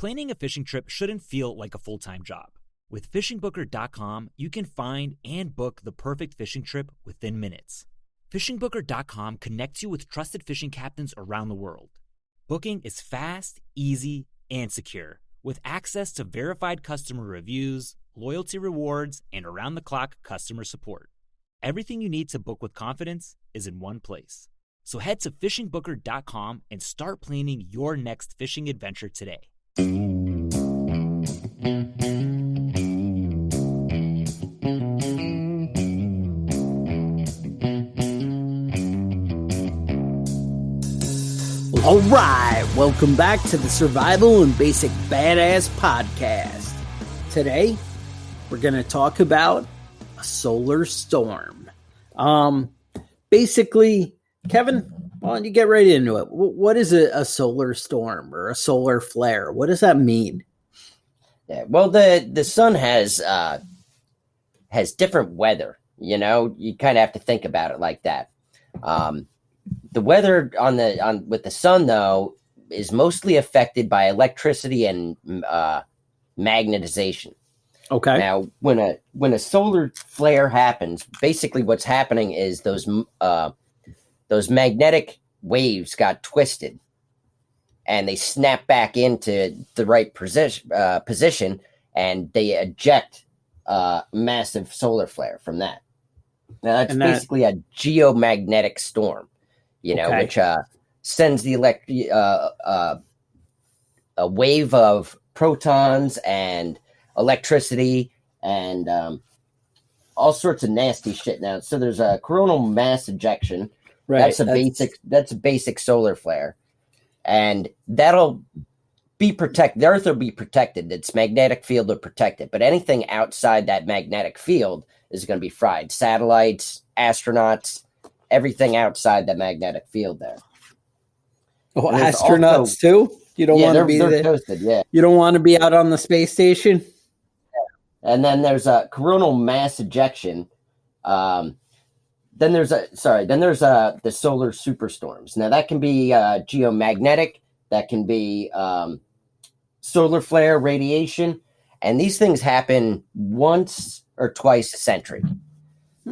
Planning a fishing trip shouldn't feel like a full-time job. With FishingBooker.com, you can find and book the perfect fishing trip within minutes. FishingBooker.com connects you with trusted fishing captains around the world. Booking is fast, easy, and secure, with access to verified customer reviews, loyalty rewards, and around-the-clock customer support. Everything you need to book with confidence is in one place. So head to FishingBooker.com and start planning your next fishing adventure today. All right, welcome back to the Survival and Basic Badass Podcast. Today, we're going to talk about a solar storm. Basically, Kevin, why don't you get right into it? What is a solar storm or a solar flare? What does that mean? Yeah, well, the sun has different weather. You know, you kind of have to think about it like that. The weather with the sun, though, is mostly affected by electricity and magnetization. Okay. Now, when a solar flare happens, basically what's happening is those magnetic waves got twisted, and they snap back into the right position, and they eject a massive solar flare from that. Now, that's basically a geomagnetic storm, which sends the a wave of protons and electricity and all sorts of nasty shit. Now, so there's a coronal mass ejection. Right. That's a basic solar flare, and that'll be protected. The Earth will be protected. Its magnetic field will protect it, but anything outside that magnetic field is going to be fried. Satellites, astronauts, everything outside the magnetic field there. Oh, astronauts too? You don't want to be toasted, yeah. You don't want to be out on the space station? Yeah. And then there's a coronal mass ejection. Then there's the solar superstorms. Now that can be geomagnetic, that can be solar flare radiation, and these things happen once or twice a century.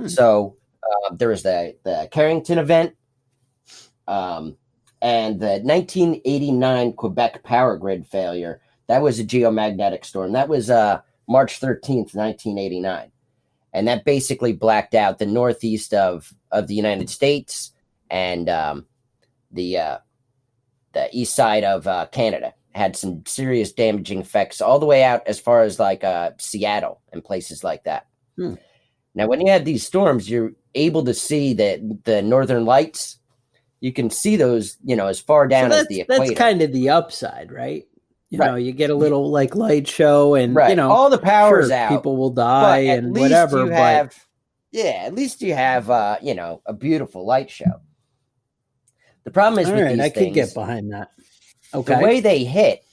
So there was the Carrington event, and the 1989 Quebec power grid failure. That was a geomagnetic storm. That was March 13th, 1989. And that basically blacked out the northeast of the United States and the east side of Canada. Had some serious damaging effects all the way out as far as like Seattle and places like that. Now, when you have these storms, you're able to see the northern lights. You can see those, as far down as the equator. That's kind of the upside, right? You know, you get a little like light show, and all the power's out. People will die and whatever. At least you have a beautiful light show. The problem is with these I things, could get behind that. Okay, the way they hit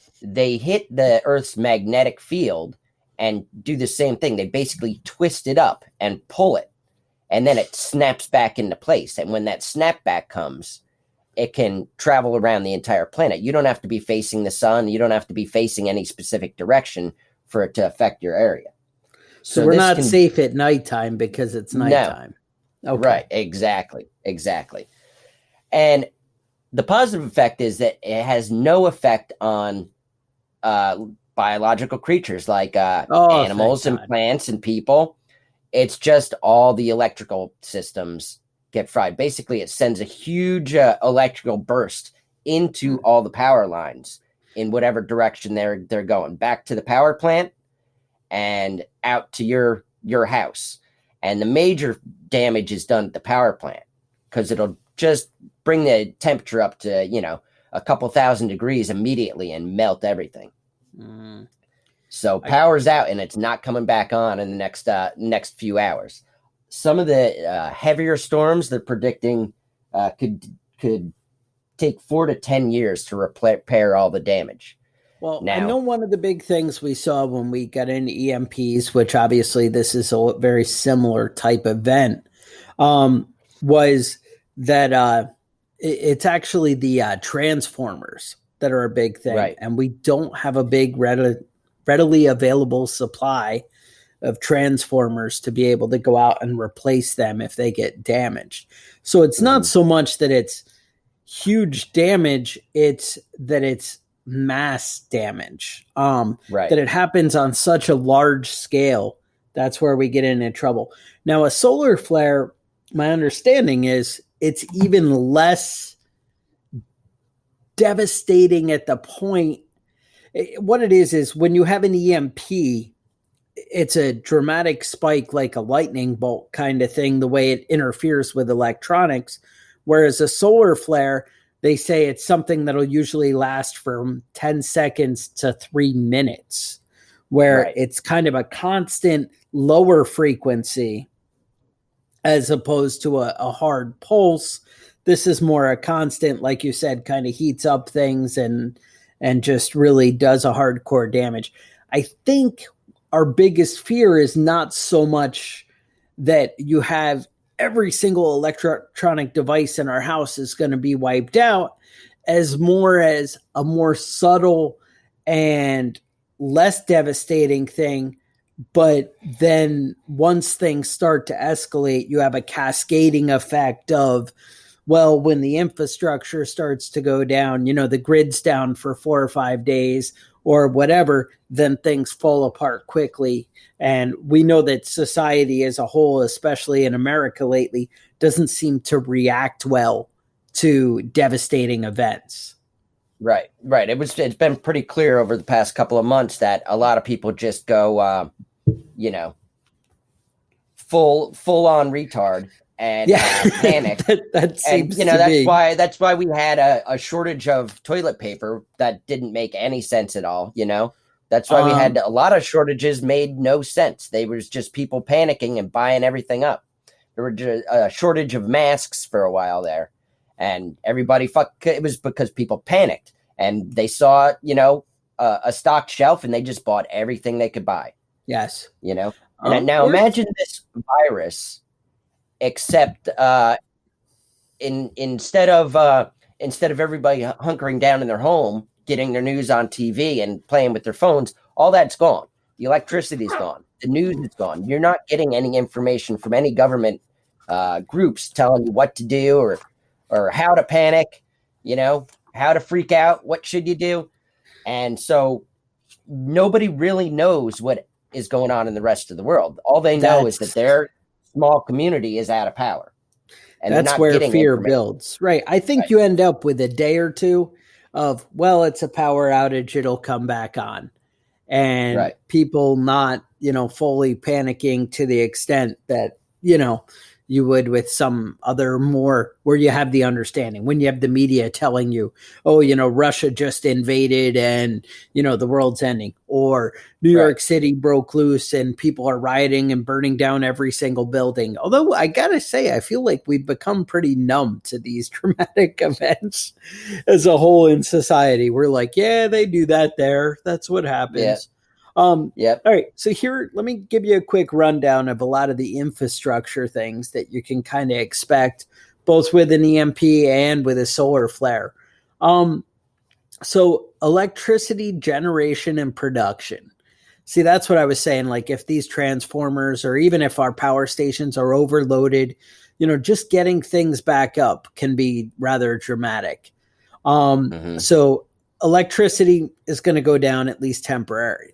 the Earth's magnetic field and do the same thing. They basically twist it up and pull it, and then it snaps back into place. And when that snapback comes, it can travel around the entire planet. You don't have to be facing the sun. You don't have to be facing any specific direction for it to affect your area. So we're not safe at nighttime because it's nighttime. No. Okay. Right. Exactly. And the positive effect is that it has no effect on biological creatures like animals and plants and people. It's just all the electrical systems get fried. Basically, it sends a huge electrical burst into all the power lines in whatever direction they're going, back to the power plant and out to your house. And the major damage is done at the power plant because it'll just bring the temperature up to a couple thousand degrees immediately and melt everything. So power's out and it's not coming back on in the next few hours. Some of the heavier storms they're predicting could take 4 to 10 years to repair all the damage. Well, now, I know one of the big things we saw when we got into EMPs, which obviously this is a very similar type event, was that it's actually the transformers that are a big thing. Right. And we don't have a big readily available supply of transformers to be able to go out and replace them if they get damaged. So it's not so much that it's huge damage, it's that it's mass damage. Right. That it happens on such a large scale. That's where we get into trouble. Now, a solar flare, my understanding is it's even less devastating at the point. What it is when you have an EMP, it's a dramatic spike like a lightning bolt kind of thing, the way it interferes with electronics. Whereas a solar flare, they say it's something that'll usually last from 10 seconds to 3 minutes, where it's kind of a constant lower frequency as opposed to a hard pulse. This is more a constant, like you said, kind of heats up things and just really does a hardcore damage. I think our biggest fear is not so much that you have every single electronic device in our house is going to be wiped out, as more as a more subtle and less devastating thing. But then once things start to escalate, you have a cascading effect of, well, when the infrastructure starts to go down, the grid's down for 4 or 5 days or whatever, then things fall apart quickly. And we know that society as a whole, especially in America lately, doesn't seem to react well to devastating events. Right. It's been pretty clear over the past couple of months that a lot of people just go, full on retard and panic. that seems and, to be. That's why we had a shortage of toilet paper that didn't make any sense at all. That's why we had a lot of shortages made no sense. They was just people panicking and buying everything up. There were just a shortage of masks for a while there, and everybody it was because people panicked and they saw, a stocked shelf and they just bought everything they could buy. Yes. Now imagine this virus, except instead of everybody hunkering down in their home, getting their news on TV and playing with their phones, all that's gone. The electricity's gone. The news is gone. You're not getting any information from any government groups telling you what to do or how to panic, how to freak out. What should you do? And so nobody really knows what is going on in the rest of the world. All they know is that their small community is out of power. And that's where fear builds. Right. I think you end up with a day or two of, well, it's a power outage, it'll come back on. And people not, fully panicking to the extent that, you would with some other more where you have the understanding, when you have the media telling you, oh, Russia just invaded and, the world's ending, or New York City broke loose and people are rioting and burning down every single building. Although I got to say, I feel like we've become pretty numb to these dramatic events as a whole in society. We're like, yeah, they do that there. That's what happens. Yeah. All right. So here, let me give you a quick rundown of a lot of the infrastructure things that you can kind of expect, both with an EMP and with a solar flare. So electricity generation and production. See, that's what I was saying. Like if these transformers, or even if our power stations are overloaded, just getting things back up can be rather dramatic. So electricity is going to go down at least temporarily.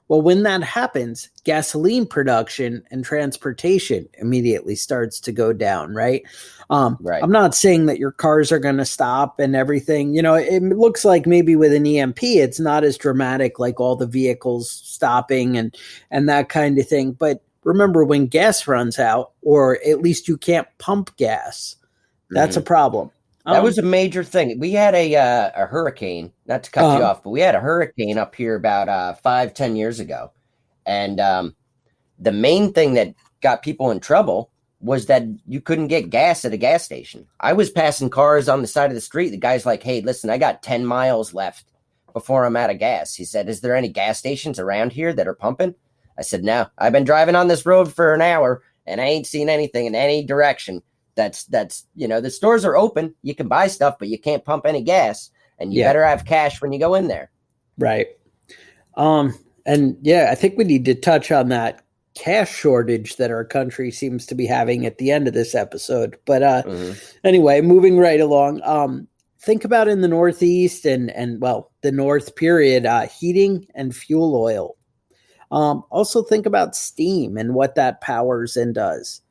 Well, when that happens, gasoline production and transportation immediately starts to go down, right? I'm not saying that your cars are going to stop and everything. It looks like maybe with an EMP, it's not as dramatic, like all the vehicles stopping and that kind of thing. But remember, when gas runs out, or at least you can't pump gas, that's a problem. That was a major thing. We had a hurricane, not to cut you off, but we had a hurricane up here about 5-10 years ago. And the main thing that got people in trouble was that you couldn't get gas at a gas station. I was passing cars on the side of the street. The guy's like, hey, listen, I got 10 miles left before I'm out of gas. He said, is there any gas stations around here that are pumping? I said, no, I've been driving on this road for an hour and I ain't seen anything in any direction. That's the stores are open. You can buy stuff, but you can't pump any gas. and you better have cash when you go in there. Right. And yeah, I think we need to touch on that cash shortage that our country seems to be having at the end of this episode. But anyway, moving right along. Think about in the Northeast and well, the North period, heating and fuel oil. Also think about steam and what that powers and does.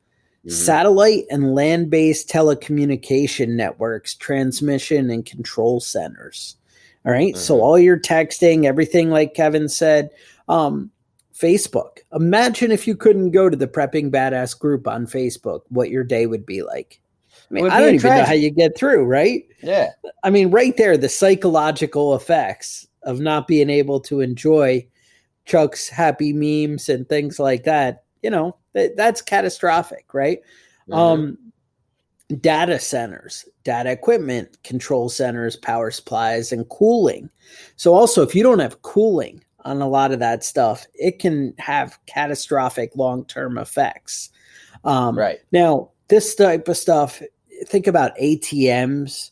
Satellite and land-based telecommunication networks, transmission and control centers. All right. So all your texting, everything like Kevin said, Facebook. Imagine if you couldn't go to the Prepping Badass group on Facebook, what your day would be like. I mean, I don't even know how you get through, right? Yeah. I mean, right there, the psychological effects of not being able to enjoy Chuck's happy memes and things like that, you know, that's catastrophic, right? Data centers, data equipment, control centers, power supplies, and cooling. So also, if you don't have cooling on a lot of that stuff, it can have catastrophic long-term effects. Right. Now, this type of stuff, think about ATMs,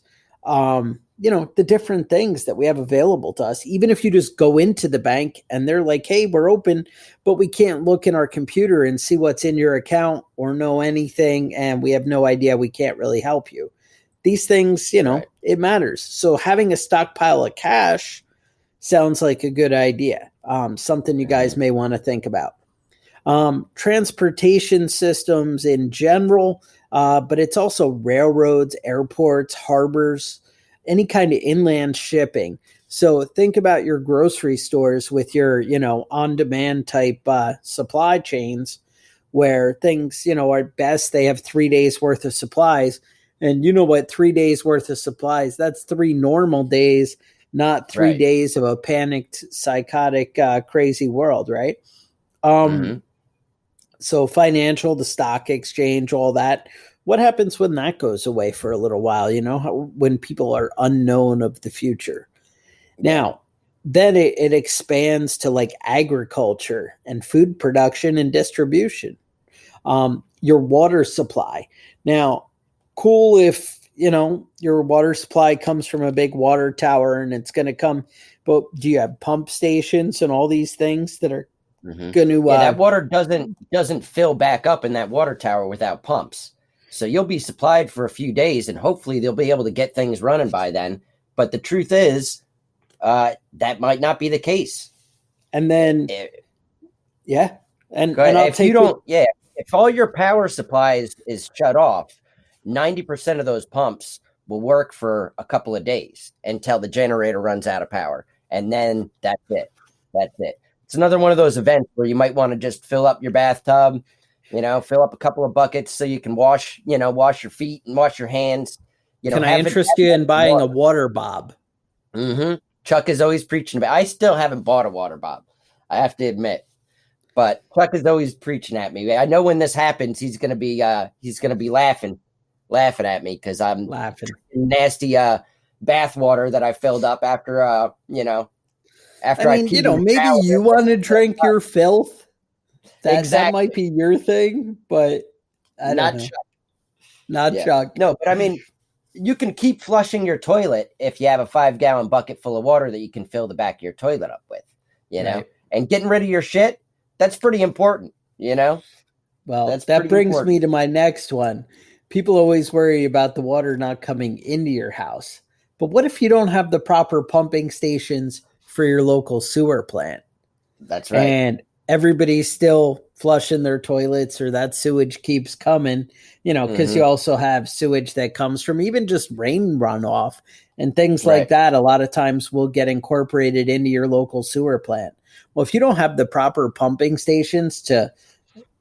you know, the different things that we have available to us. Even if you just go into the bank and they're like, hey, we're open, but we can't look in our computer and see what's in your account or know anything, and we have no idea, we can't really help you. These things, you know, it matters. So having a stockpile of cash sounds like a good idea. Something you guys may want to think about. Transportation systems in general, but it's also railroads, airports, harbors, any kind of inland shipping. So think about your grocery stores with your, you know, on-demand type supply chains where things, you know, are best. They have 3 days worth of supplies. And you know what, 3 days worth of supplies, that's 3 normal days, not 3 days of a panicked, psychotic, crazy world, right? So financial, the stock exchange, all that. What happens when that goes away for a little while, you know, when people are unknown of the future? Now, then it expands to like agriculture and food production and distribution. Your water supply. Now, cool if, you know, your water supply comes from a big water tower and it's going to come, but do you have pump stations and all these things that are going to... that water doesn't fill back up in that water tower without pumps. So you'll be supplied for a few days and hopefully they'll be able to get things running by then. But the truth is, that might not be the case. And then, if all your power supply is shut off, 90% of those pumps will work for a couple of days until the generator runs out of power. And then that's it. It's another one of those events where you might want to just fill up your bathtub, you know, fill up a couple of buckets so you can wash your feet and wash your hands. You know, can I interest you in buying a water bob? Chuck is always preaching about. I still haven't bought a water bob, I have to admit, but Chuck is always preaching at me. I know when this happens, he's gonna be laughing at me because I'm laughing nasty bath water that I filled up after I mean, you know, maybe you want to drink your filth. That might be your thing, but I don't know. Not Chuck. No, but I mean, you can keep flushing your toilet if you have a 5-gallon bucket full of water that you can fill the back of your toilet up with, you know, and getting rid of your shit. That's pretty important, you know? Well, that brings me to my next one. People always worry about the water not coming into your house. But what if you don't have the proper pumping stations for your local sewer plant? That's right. And everybody's still flushing their toilets or that sewage keeps coming, you know, because you also have sewage that comes from even just rain runoff and things like that. A lot of times will get incorporated into your local sewer plant. Well, if you don't have the proper pumping stations to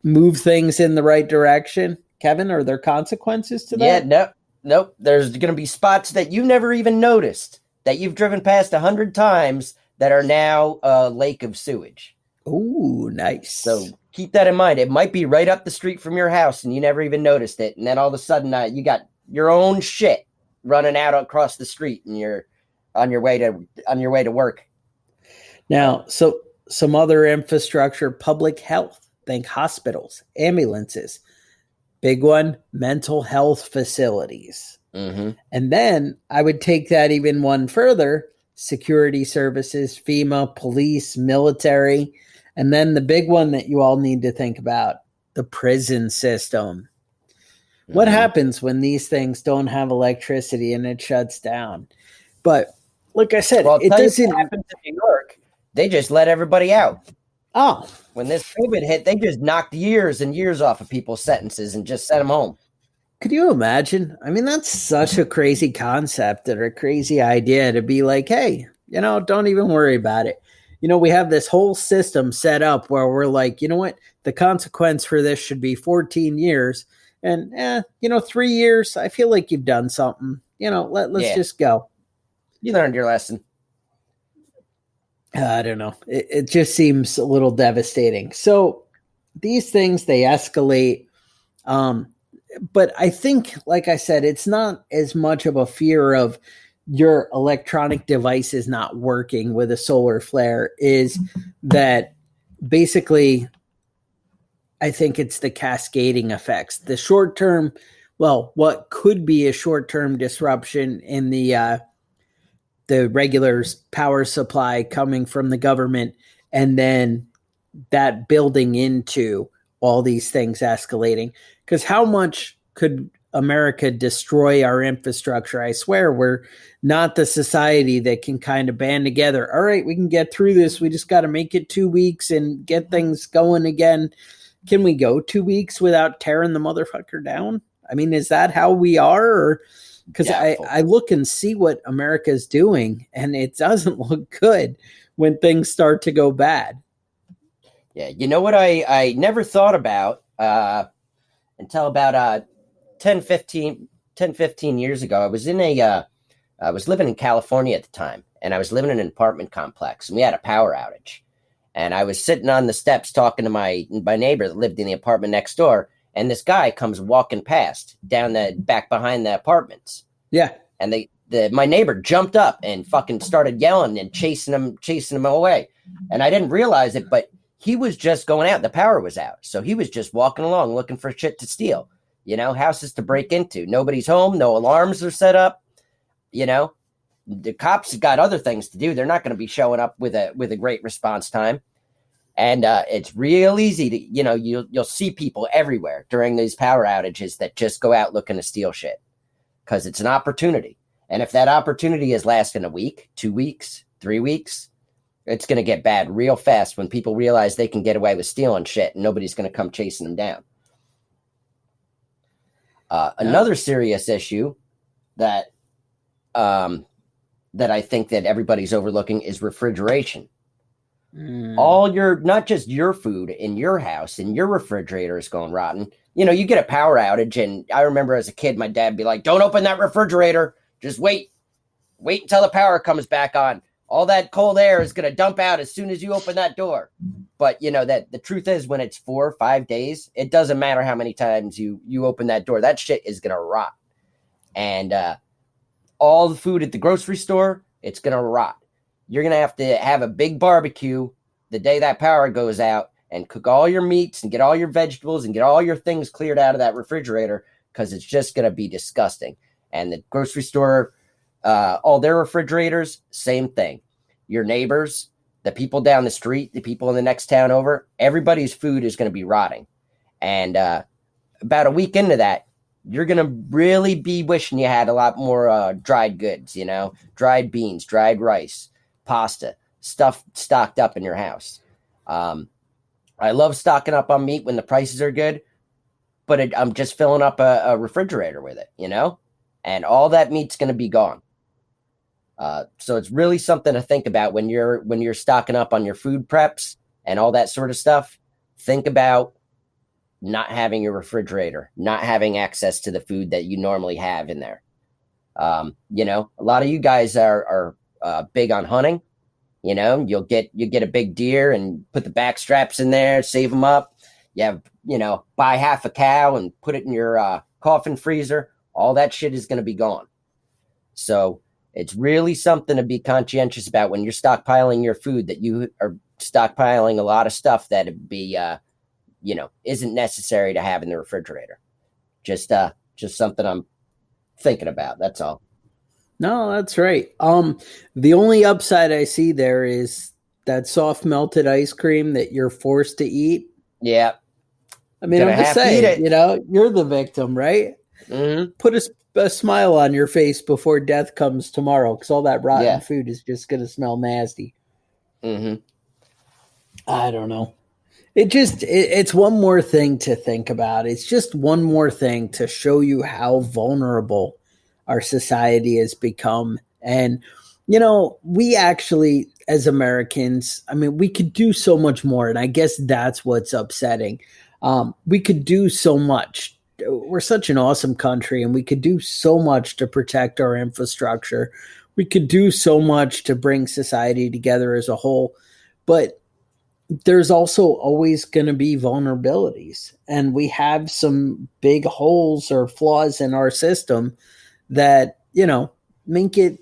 move things in the right direction, Kevin, are there consequences to that? Yeah, nope. There's going to be spots that you never even noticed that you've driven past 100 times that are now a lake of sewage. Ooh, nice. So keep that in mind. It might be right up the street from your house and you never even noticed it. And then all of a sudden you got your own shit running out across the street and you're on your way to work. Now, so some other infrastructure, public health, think hospitals, ambulances, Big one, mental health facilities. Mm-hmm. And then I would take that even one further, security services, FEMA, police, military. And then the big one that you all need to think about, the prison system. What happens when these things don't have electricity and it shuts down? But like I said, well, it doesn't happen to New York. They just let everybody out. Oh, when this COVID hit, they just knocked years and years off of people's sentences and just sent them home. Could you imagine? I mean, that's such a crazy concept or a crazy idea to be like, hey, don't even worry about it. We have this whole system set up where we're like, you know what? The consequence for this should be 14 years. And, 3 years, I feel like you've done something. Let's just go. You learned your lesson. I don't know. It just seems a little devastating. So these things, they escalate. But I think, like I said, it's not as much of a fear of your electronic devices not working with a solar flare, is that basically I think it's the cascading effects. The short term, what could be a short term disruption in the regular power supply coming from the government, and then that building into all these things escalating. Because how much could America destroy our infrastructure? I swear we're not the society that can kind of band together. All right, we can get through this. We just got to make it 2 weeks and get things going again. Can we go 2 weeks without tearing the motherfucker down? I mean, is that how we are? Because I look and see what America's doing, and it doesn't look good when things start to go bad. Yeah, you know what I never thought about until about 10, 15 years ago. I was I was living in California at the time, and I was living in an apartment complex, and we had a power outage. And I was sitting on the steps talking to my neighbor that lived in the apartment next door, and this guy comes walking past down the back behind the apartments. Yeah. And my neighbor jumped up and fucking started yelling and chasing him away. And I didn't realize it, but he was just going out. The power was out. So he was just walking along looking for shit to steal, houses to break into. Nobody's home. No alarms are set up. The cops got other things to do. They're not going to be showing up with a great response time. And it's real easy to, you'll see people everywhere during these power outages that just go out looking to steal shit because it's an opportunity. And if that opportunity is lasting a week, 2 weeks, 3 weeks, it's going to get bad real fast when people realize they can get away with stealing shit and nobody's going to come chasing them down. Another serious issue that I think that everybody's overlooking is refrigeration. Not just your food in your house, in your refrigerator is going rotten. You get a power outage, and I remember as a kid, my dad would be like, "Don't open that refrigerator. Just wait until the power comes back on. All that cold air is going to dump out as soon as you open that door." But that the truth is, when it's 4 or 5 days, it doesn't matter how many times you open that door. That shit is going to rot. And all the food at the grocery store, it's going to rot. You're going to have a big barbecue the day that power goes out and cook all your meats and get all your vegetables and get all your things cleared out of that refrigerator because it's just going to be disgusting. And the grocery store, all their refrigerators, same thing. Your neighbors, the people down the street, the people in the next town over, everybody's food is going to be rotting. And about a week into that, you're going to really be wishing you had a lot more dried goods, dried beans, dried rice, pasta, stuff stocked up in your house. I love stocking up on meat when the prices are good, but I'm just filling up a refrigerator with it, and all that meat's going to be gone. So it's really something to think about when you're stocking up on your food preps and all that sort of stuff. Think about not having a refrigerator, not having access to the food that you normally have in there. A lot of you guys are big on hunting. You'll get a big deer and put the back straps in there, save them up. Buy half a cow and put it in your coffin freezer. All that shit is going to be gone. So it's really something to be conscientious about when you're stockpiling your food, that you are stockpiling a lot of stuff that would be, isn't necessary to have in the refrigerator. Just something I'm thinking about. That's all. No, that's right. The only upside I see there is that soft melted ice cream that you're forced to eat. Yeah. I mean, I'm just saying, you're the victim, right? Mm-hmm. Put a smile on your face before death comes tomorrow, because all that rotten food is just going to smell nasty. Mm-hmm. I don't know. It's one more thing to think about. It's just one more thing to show you how vulnerable our society has become. And, we actually, as Americans, I mean, we could do so much more. And I guess that's what's upsetting. We could do so much. We're such an awesome country, and we could do so much to protect our infrastructure. We could do so much to bring society together as a whole. But there's also always going to be vulnerabilities, and we have some big holes or flaws in our system that, make it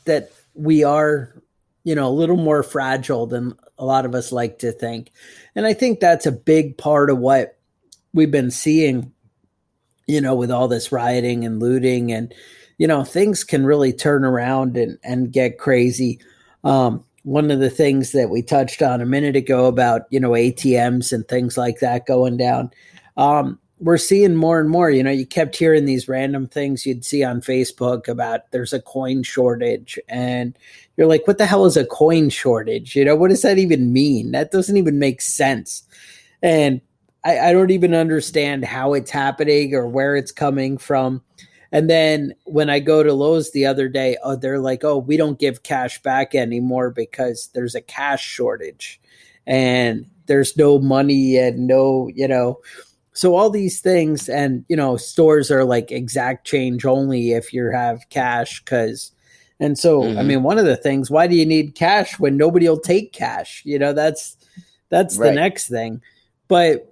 that we are, a little more fragile than a lot of us like to think. And I think that's a big part of what we've been seeing, with all this rioting and looting, and, things can really turn around and get crazy. One of the things that we touched on a minute ago about, ATMs and things like that going down. We're seeing more and more, you kept hearing these random things you'd see on Facebook about there's a coin shortage, and you're like, what the hell is a coin shortage? What does that even mean? That doesn't even make sense. And I don't even understand how it's happening or where it's coming from. And then when I go to Lowe's the other day, they're like, we don't give cash back anymore because there's a cash shortage and there's no money and no, so all these things. And, stores are like exact change only if you have cash. And so, I mean, one of the things, why do you need cash when nobody will take cash? That's right. The next thing. But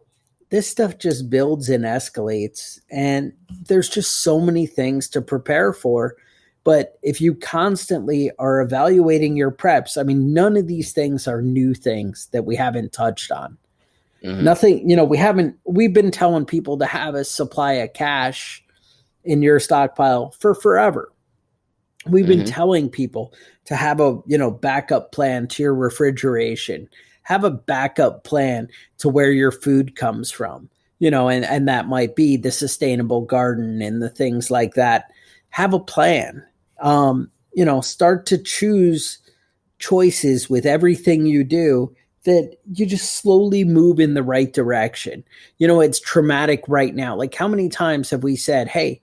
this stuff just builds and escalates, and there's just so many things to prepare for. But if you constantly are evaluating your preps, I mean, none of these things are new things that we haven't touched on. Mm-hmm. Nothing, we've been telling people to have a supply of cash in your stockpile for forever. We've been telling people to have a, backup plan to your refrigeration. Have a backup plan to where your food comes from, and that might be the sustainable garden and the things like that. Have a plan, start to choose choices with everything you do that you just slowly move in the right direction. It's traumatic right now. Like, how many times have we said, hey,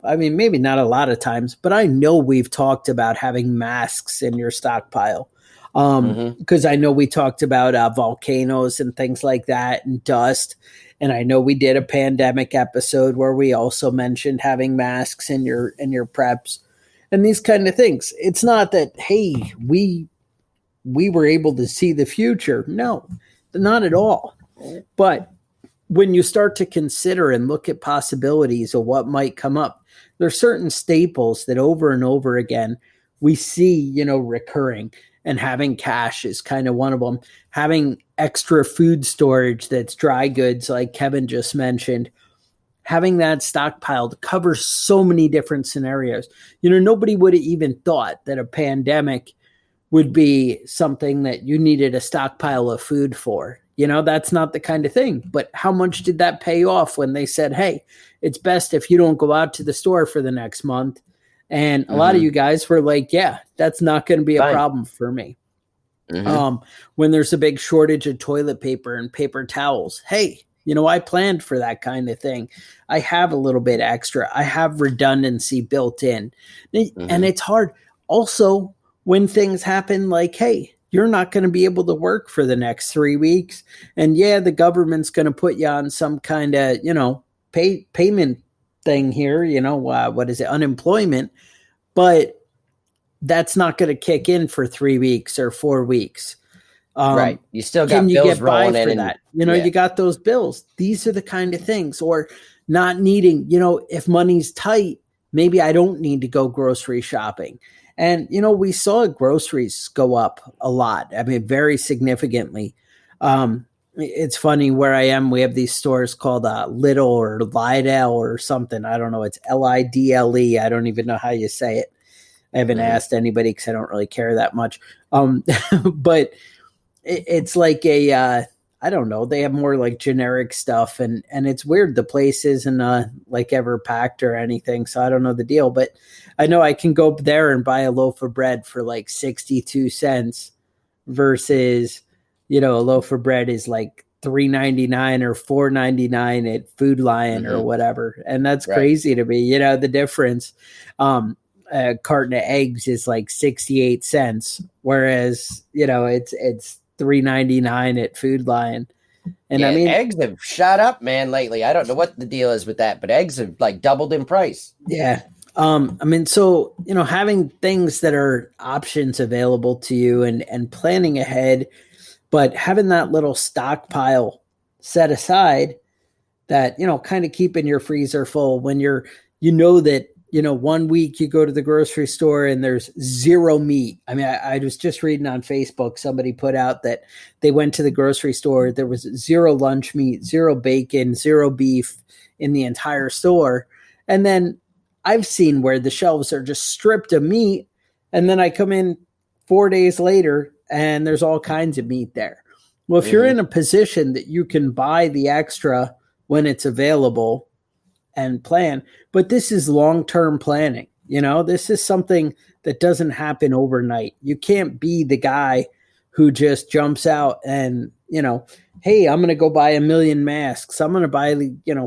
I mean, maybe not a lot of times, but I know we've talked about having masks in your stockpile. Because I know we talked about volcanoes and things like that and dust. And I know we did a pandemic episode where we also mentioned having masks in your preps and these kind of things. It's not that, hey, we were able to see the future. No, not at all. But when you start to consider and look at possibilities of what might come up, there are certain staples that over and over again we see, recurring. And having cash is kind of one of them. Having extra food storage that's dry goods, like Kevin just mentioned, having that stockpiled covers so many different scenarios. Nobody would have even thought that a pandemic would be something that you needed a stockpile of food for. That's not the kind of thing. But how much did that pay off when they said, hey, it's best if you don't go out to the store for the next month? And a lot of you guys were like, yeah, that's not going to be a problem for me. When there's a big shortage of toilet paper and paper towels, hey, I planned for that kind of thing. I have a little bit extra. I have redundancy built in. And it's hard. Also, when things happen like, hey, you're not going to be able to work for the next 3 weeks. And yeah, the government's going to put you on some kind of, payment thing here, what is it, unemployment, but that's not going to kick in for 3 weeks or 4 weeks. Right. You still got can you bills get by rolling for in. that? You got those bills. These are the kind of things, or not needing, if money's tight, maybe I don't need to go grocery shopping. And, we saw groceries go up a lot. I mean, very significantly. it's funny where I am. We have these stores called Lidl or Lidl or something. I don't know. It's Lidle. I don't even know how you say it. I haven't asked anybody because I don't really care that much. But it's like I don't know. They have more like generic stuff, and it's weird. The place isn't like ever packed or anything, so I don't know the deal. But I know I can go up there and buy a loaf of bread for like 62 cents versus, a loaf of bread is like $3.99 or $4.99 at Food Lion or whatever, and that's crazy to me. The difference. A carton of eggs is like 68 cents, whereas it's $3.99 at Food Lion. And yeah, I mean, eggs have shot up, man, lately. I don't know what the deal is with that, but eggs have like doubled in price. Yeah. I mean, so, having things that are options available to you and planning ahead, but having that little stockpile set aside that, kind of keeping your freezer full when that 1 week you go to the grocery store and there's zero meat. I mean, I was just reading on Facebook, somebody put out that they went to the grocery store. There was zero lunch meat, zero bacon, zero beef in the entire store. And then I've seen where the shelves are just stripped of meat. And then I come in 4 days later and there's all kinds of meat there. Well, if you're in a position that you can buy the extra when it's available and plan, but this is long-term planning. This is something that doesn't happen overnight. You can't be the guy who just jumps out and, hey, I'm going to go buy 1 million masks. I'm going to buy,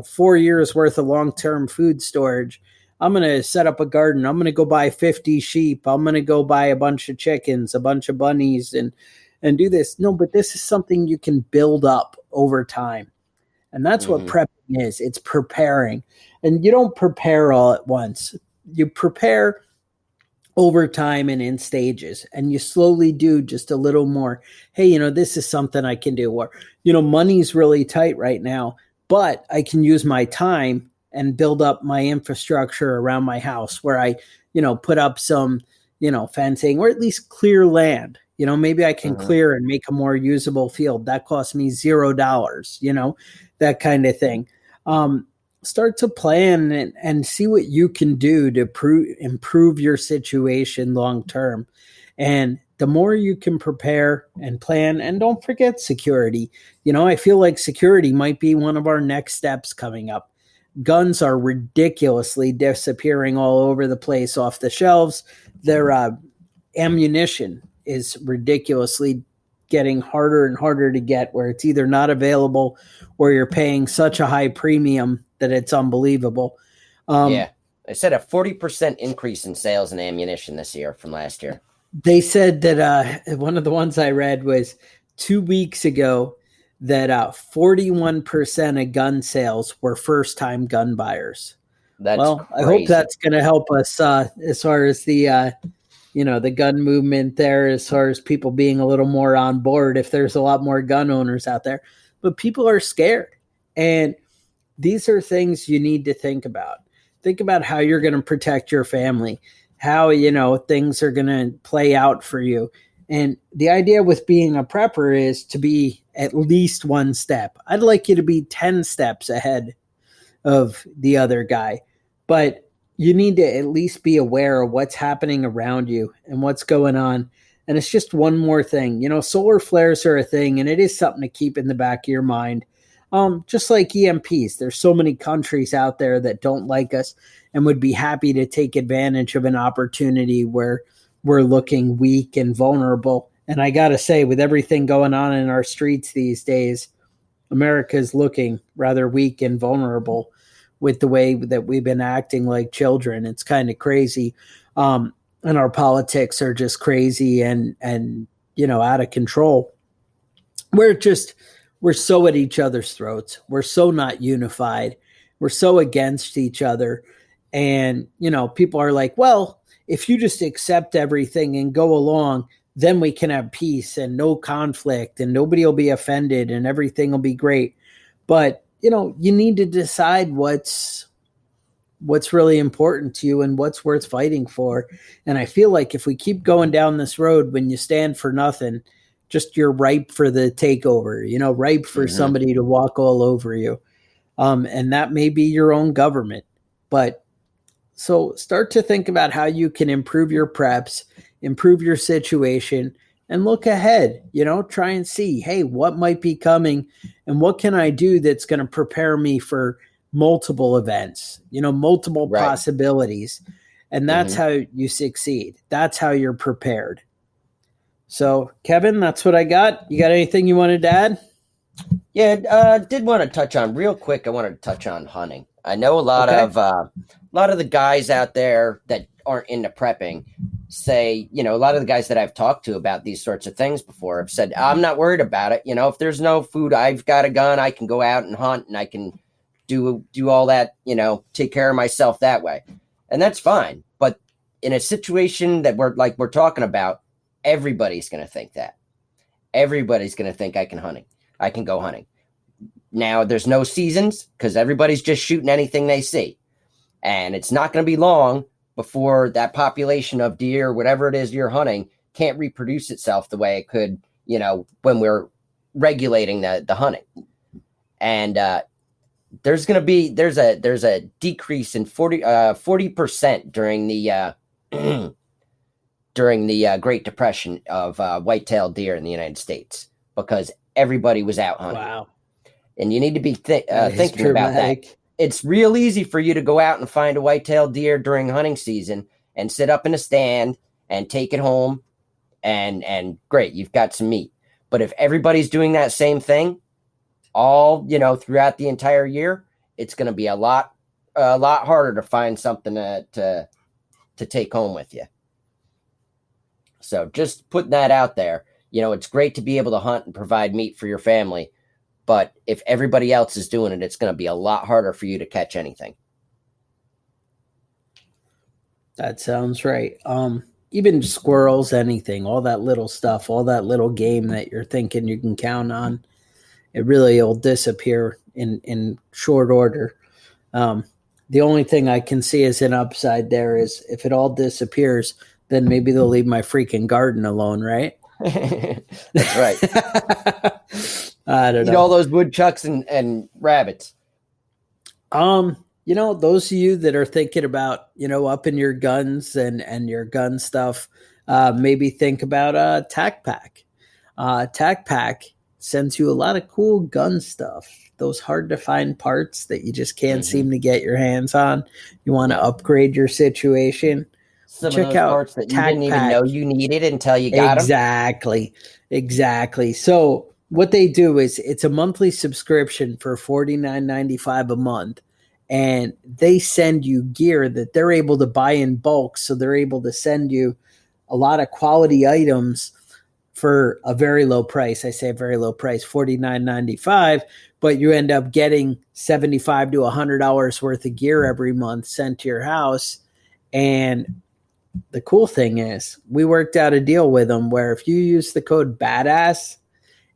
4 years worth of long-term food storage. I'm going to set up a garden. I'm going to go buy 50 sheep. I'm going to go buy a bunch of chickens, a bunch of bunnies and do this. No, but this is something you can build up over time. And that's what prepping is. It's preparing. And you don't prepare all at once. You prepare over time and in stages. And you slowly do just a little more. Hey, this is something I can do. Or, money's really tight right now, but I can use my time and build up my infrastructure around my house where I, put up some, fencing or at least clear land. Maybe I can clear and make a more usable field. That costs me $0, that kind of thing. Start to plan and see what you can do to improve your situation long term. And the more you can prepare and plan, and don't forget security. I feel like security might be one of our next steps coming up. Guns are ridiculously disappearing all over the place off the shelves. Their ammunition is ridiculously getting harder and harder to get, where it's either not available or you're paying such a high premium that it's unbelievable. Yeah. They said a 40% increase in sales in ammunition this year from last year. They said that one of the ones I read was 2 weeks ago that 41% of gun sales were first-time gun buyers. That's crazy. I hope that's going to help us as far as the the gun movement there, as far as people being a little more on board if there's a lot more gun owners out there. But people are scared. And these are things you need to think about. Think about how you're going to protect your family, how, things are going to play out for you. And the idea with being a prepper is to be at least one step. I'd like you to be 10 steps ahead of the other guy. But you need to at least be aware of what's happening around you and what's going on. And it's just one more thing. Solar flares are a thing, and it is something to keep in the back of your mind. Just like EMPs, there's so many countries out there that don't like us and would be happy to take advantage of an opportunity where we're looking weak and vulnerable. And I got to say, with everything going on in our streets these days, America's looking rather weak and vulnerable with the way that we've been acting like children. It's kind of crazy. And our politics are just crazy and out of control. We're so at each other's throats. We're so not unified. We're so against each other. And, people are like, well, if you just accept everything and go along, then we can have peace and no conflict and nobody will be offended and everything will be great. But, you need to decide what's really important to you and what's worth fighting for. And I feel like if we keep going down this road, when you stand for nothing, just you're ripe for the takeover, ripe for somebody to walk all over you. And that may be your own government. But so start to think about how you can improve your preps, improve your situation, and look ahead, try and see, hey, what might be coming and what can I do that's going to prepare me for multiple events, multiple possibilities. And that's how you succeed. That's how you're prepared. So, Kevin, that's what I got. You got anything you wanted to add? Yeah, did want to touch on real quick. I wanted to touch on hunting. I know a lot of the guys out there that aren't into prepping say, a lot of the guys that I've talked to about these sorts of things before have said, I'm not worried about it. If there's no food, I've got a gun, I can go out and hunt and I can do all that, take care of myself that way. And that's fine. But in a situation that we're talking about, everybody's going to think that. Everybody's going to think I can go hunting. Now, there's no seasons because everybody's just shooting anything they see. And it's not going to be long before that population of deer, whatever it is you're hunting, can't reproduce itself the way it could, when we're regulating the hunting. And there's a decrease in 40% during the Great Depression of white-tailed deer in the United States because everybody was out hunting. Wow. And you need to be thinking about that. It's real easy for you to go out and find a white-tailed deer during hunting season and sit up in a stand and take it home and great, you've got some meat. But if everybody's doing that same thing all, throughout the entire year, it's going to be a lot harder to find something to take home with you. So just putting that out there, it's great to be able to hunt and provide meat for your family. But if everybody else is doing it, it's going to be a lot harder for you to catch anything. That sounds right. Even squirrels, anything, all that little stuff, all that little game that you're thinking you can count on, it really will disappear in short order. The only thing I can see as an upside there is if it all disappears, then maybe they'll leave my freaking garden alone, right? That's right. I don't know. Eat all those woodchucks and rabbits. Those of you that are thinking about, upping your guns and your gun stuff, maybe think about Tac Pack. Tac Pack sends you a lot of cool gun stuff. Those hard to find parts that you just can't seem to get your hands on. You want to upgrade your situation. Check of those out parts that you didn't even know you needed until you got them. Exactly. So what they do is it's a monthly subscription for $49.95 a month, and they send you gear that they're able to buy in bulk. So they're able to send you a lot of quality items for a very low price. I say a very low price, $49.95, but you end up getting $75 to $100 worth of gear every month sent to your house. And the cool thing is we worked out a deal with them where if you use the code BADASS,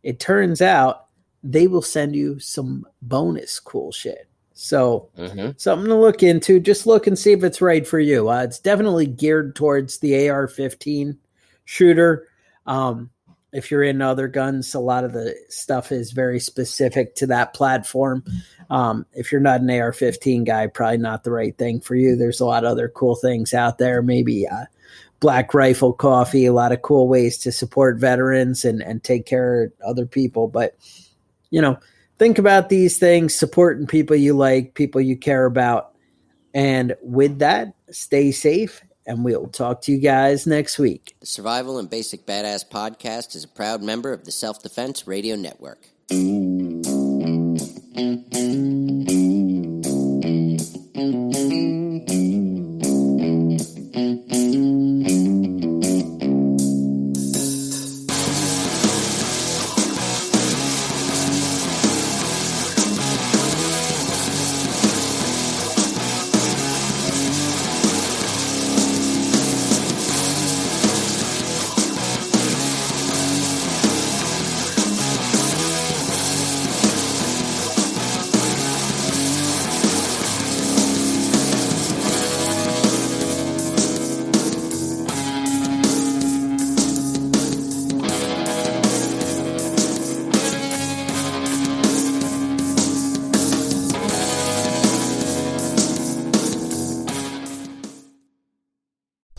it turns out they will send you some bonus cool shit. So something to look into. Just look and see if it's right for you. It's definitely geared towards the AR-15 shooter. If you're into other guns, a lot of the stuff is very specific to that platform. If you're not an AR-15 guy, probably not the right thing for you. There's a lot of other cool things out there. Maybe Black Rifle Coffee, a lot of cool ways to support veterans and take care of other people. But, think about these things, supporting people you like, people you care about. And with that, stay safe, and we'll talk to you guys next week. The Survival and Basic Badass Podcast is a proud member of the Self-Defense Radio Network.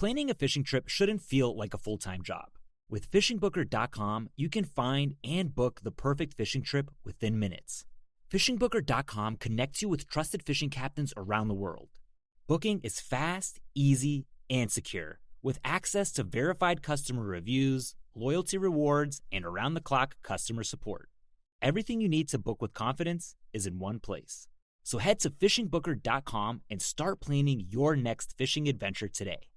Planning a fishing trip shouldn't feel like a full-time job. With FishingBooker.com, you can find and book the perfect fishing trip within minutes. FishingBooker.com connects you with trusted fishing captains around the world. Booking is fast, easy, and secure, with access to verified customer reviews, loyalty rewards, and around-the-clock customer support. Everything you need to book with confidence is in one place. So head to FishingBooker.com and start planning your next fishing adventure today.